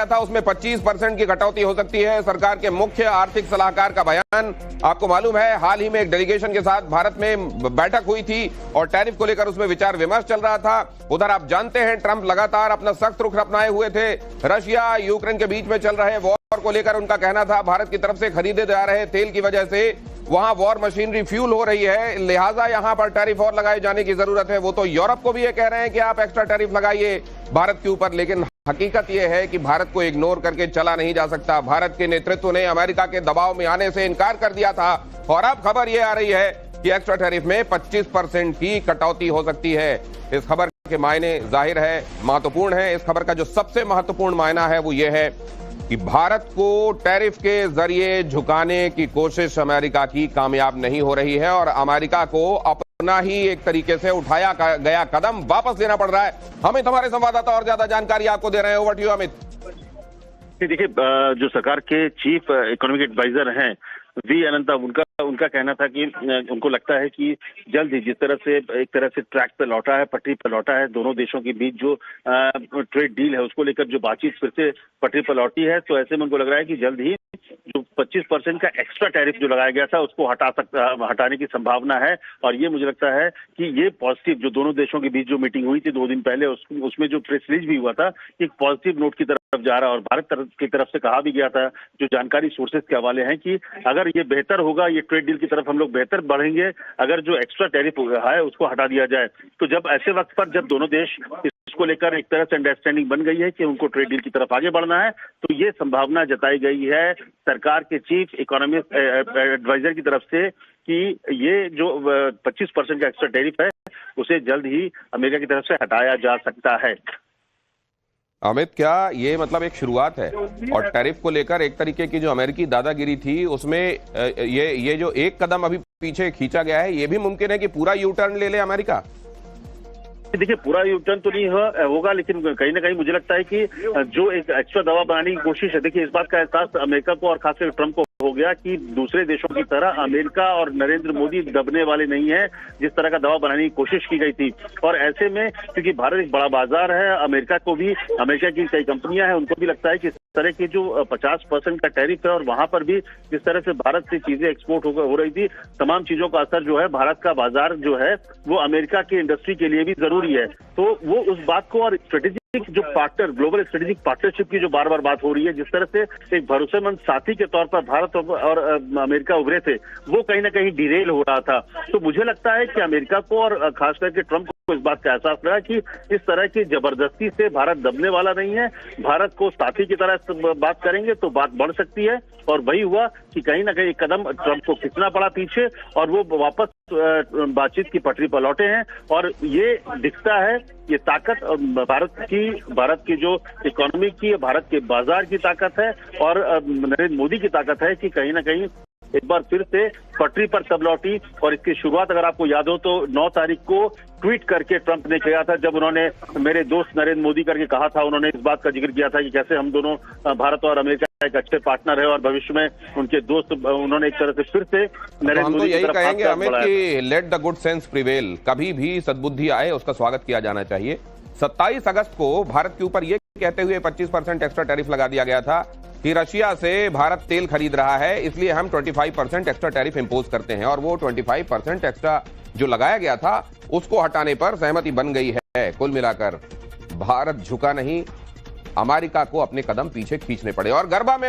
गया था उसमें 25% की कटौती हो सकती है। सरकार के मुख्य आर्थिक सलाहकार का बयान, आपको मालूम है हाल ही में एक डेलीगेशन के साथ भारत में बैठक हुई थी और टैरिफ को लेकर उसमें विचार विमर्श चल रहा था। उधर आप जानते हैं ट्रंप लगातार अपना सख्त रुख अपनाए हुए थे। रशिया यूक्रेन के बीच में चल रहे वॉर को लेकर उनका कहना था भारत की तरफ से खरीदे जा रहे तेल की वजह से वहां वॉर मशीनरी फ्यूल हो रही है, लिहाजा यहां पर टैरिफ और लगाए जाने की जरूरत है। वो तो यूरोप को भी ये कह रहे हैं कि आप एक्स्ट्रा टैरिफ लगाइए भारत के ऊपर, लेकिन हकीकत यह है कि भारत को इग्नोर करके चला नहीं जा सकता। भारत के नेतृत्व ने अमेरिका के दबाव में आने से इनकार कर दिया था और अब खबर यह आ रही है कि एक्स्ट्रा टैरिफ में 25% की कटौती हो सकती है। इस खबर के मायने जाहिर है महत्वपूर्ण है। इस खबर का जो सबसे महत्वपूर्ण मायना है वो ये है कि भारत को टैरिफ के जरिए झुकाने की कोशिश अमेरिका की कामयाब नहीं हो रही है और अमेरिका को अपना ही एक तरीके से उठाया गया कदम वापस लेना पड़ रहा है। अमित हमारे संवाददाता और ज्यादा जानकारी आपको दे रहे हैं। Over to you Amit. देखिए, जो सरकार के चीफ इकोनॉमिक एडवाइजर हैं वी अनंता, उनका कहना था कि उनको लगता है कि जल्द ही जिस तरह से एक तरह से ट्रैक पे लौटा है, पटरी पर लौटा है, दोनों देशों के बीच जो ट्रेड डील है उसको लेकर जो बातचीत फिर से पटरी पर लौटी है, तो ऐसे में उनको लग रहा है कि जल्द ही जो 25% का एक्स्ट्रा टैरिफ जो लगाया गया था उसको हटाने की संभावना है। और ये मुझे लगता है कि ये पॉजिटिव, जो दोनों देशों के बीच जो मीटिंग हुई थी 2 दिन पहले, उसमें जो प्रेस रिलीज भी हुआ था, एक पॉजिटिव नोट की तरफ जा रहा है। और भारत की तरफ से कहा भी गया था, जो जानकारी सोर्सेज के हवाले हैं, कि अगर ये बेहतर होगा, ये ट्रेड डील की तरफ हम लोग बेहतर बढ़ेंगे अगर जो एक्स्ट्रा टैरिफ है उसको हटा दिया जाए। तो जब ऐसे वक्त पर जब दोनों देश इसको लेकर एक तरह से अंडरस्टैंडिंग बन गई है कि उनको ट्रेड डील की तरफ आगे बढ़ना है, तो ये संभावना जताई गई है सरकार के चीफ इकोनॉमिक एडवाइजर की तरफ से कि ये जो 25% का एक्स्ट्रा टैरिफ है उसे जल्द ही अमेरिका की तरफ से हटाया जा सकता है। अमित, क्या ये मतलब एक शुरुआत है? और टैरिफ को लेकर एक तरीके की जो अमेरिकी दादागिरी थी उसमें ये जो एक कदम अभी पीछे खींचा गया है, ये भी मुमकिन है कि पूरा यू टर्न ले ले अमेरिका? देखिए, पूरा यू टर्न तो नहीं होगा, लेकिन कहीं ना कहीं मुझे लगता है कि जो एक एक्स्ट्रा दबाव बनाने की कोशिश है, देखिए इस बात का एहसास अमेरिका को और खासकर ट्रंप को हो गया कि दूसरे देशों की तरह अमेरिका और नरेंद्र मोदी दबने वाले नहीं है, जिस तरह का दबाव बनाने की कोशिश की गई थी। और ऐसे में क्योंकि भारत एक बड़ा बाजार है, अमेरिका की कई कंपनियां हैं, उनको भी लगता है कि इस तरह की जो 50% का टैरिफ है और वहां पर भी जिस तरह से भारत से चीजें एक्सपोर्ट हो रही थी, तमाम चीजों का असर जो है भारत का बाजार जो है वो अमेरिका की इंडस्ट्री के लिए भी जरूरी है। तो वो उस बात को, और स्ट्रेटेजिक जो पार्टनर, ग्लोबल स्ट्रेटेजिक पार्टनरशिप की जो बार बार बात हो रही है, जिस तरह से एक भरोसेमंद साथी के तौर पर भारत और अमेरिका उभरे थे, वो कहीं ना कहीं डिरेल हो रहा था। तो मुझे लगता है कि अमेरिका को और खास करके ट्रंप को इस बात का एहसास रहा कि इस तरह की जबरदस्ती से भारत दबने वाला नहीं है। भारत को साथी की तरह बात करेंगे तो बात बढ़ सकती है, और वही हुआ कि कहीं ना कहीं एक कदम ट्रंप को खींचना पड़ा पीछे और वो वापस बातचीत की पटरी पर लौटे हैं। और ये दिखता है, ये ताकत भारत की जो इकोनॉमी की, भारत के बाजार की ताकत है और नरेंद्र मोदी की ताकत है कि कहीं ना कहीं एक बार फिर से पटरी पर तब लौटी। और इसकी शुरुआत अगर आपको याद हो तो 9 तारीख को ट्वीट करके ट्रंप ने किया था, जब उन्होंने मेरे दोस्त नरेंद्र मोदी करके कहा था। उन्होंने इस बात का जिक्र किया था कि कैसे हम दोनों, भारत और अमेरिका एक अच्छे पार्टनर है और भविष्य में उनके दोस्त, उन्होंने एक तरह से फिर से नरेंद्र मोदी की तरफ कहेंगे अमित कि let the good sense prevail, कभी भी सद्बुद्धि आए उसका स्वागत किया जाना चाहिए। 27 अगस्त को भारत के ऊपर यह कहते हुए 25% एक्स्ट्रा टैरिफ लगा दिया गया था कि रशिया से भारत तेल खरीद रहा है, इसलिए हम 25% एक्स्ट्रा टैरिफ इंपोज करते हैं। और वो 25% एक्स्ट्रा जो लगाया गया था उसको हटाने पर सहमति बन गई है। कुल मिलाकर भारत झुका नहीं, अमेरिका को अपने कदम पीछे खींचने पड़े। और गर्भा में